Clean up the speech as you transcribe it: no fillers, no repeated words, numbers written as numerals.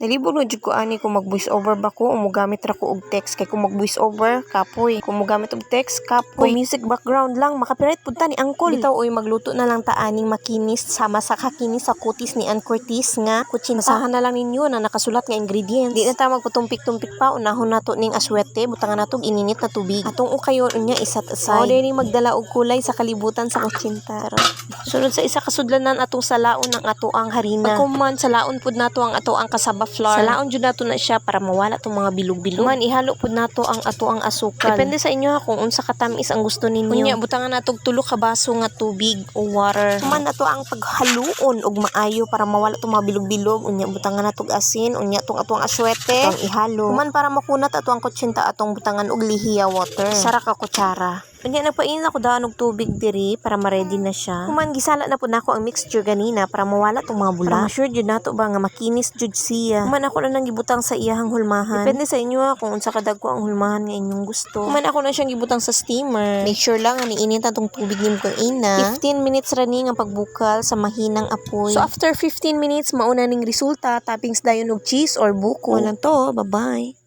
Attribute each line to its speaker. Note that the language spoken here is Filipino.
Speaker 1: Nalibog na jud ko ani kung mag voice over ba ko o mogamit ra ko og text kay kung mag voice over kapoy kung mogamit og text kapoy kung music background lang makapiright pud ta ni Angkol bitaw oy magluto na lang ta aning makinis sama sa kakinis sa kutis ni Ann Curtis nga kutsinta. Basahan na lang ninyo na nakasulat nga ingredients. Di na ta magpatumpik-tumpik pa unahon nato ning aswete butangan nato ininit na tubig atong ukayon unya isat aside. Mao ni magdala og kulay sa kalibutan sa kutsinta. Sunod sa isa kasudlanan atong salaon ang ato ang harina. Pagkuman salaon pud nato ang ato ang kasaba flour. Salaon jud nato na siya para mawala tong mga bilog-bilog. Man ihalo pud nato ang ato ang asukal. Depende sa inyo ha kung unsa katamis ang gusto ninyo. Unya butangan nato og 3 ka baso nga tubig o water. Man nato ang paghaluon og maayo para mawala tong mga bilog-bilog. Unya butangan nato og asin, unya tong ato ang aswete, tong ihalo. Man para makunat ato ang kutsinta atong butangan og lihiya water. Sara ka kutsara. Unya nagpainit ako daan og tubig diri para ma-ready na siya. Kuman gisala na pud nako ang mixture ganina para mawala tong mga bula. Para ma-sure jud nato ba nga makinis jud siya. Kuman ako na nang gibutang sa iyahang hulmahan. Depende sa inyo ha kung unsa kadagko ang hulmahan nga inyong gusto. Kuman ako na siyang gibutang sa steamer. Make sure lang nga niinit atong tubig nimo kung ina. 15 minutes ra ni nga pagbukal sa mahinang apoy. So after 15 minutes mauna ning resulta, toppings dayon og cheese or buko. Walang to, bye-bye.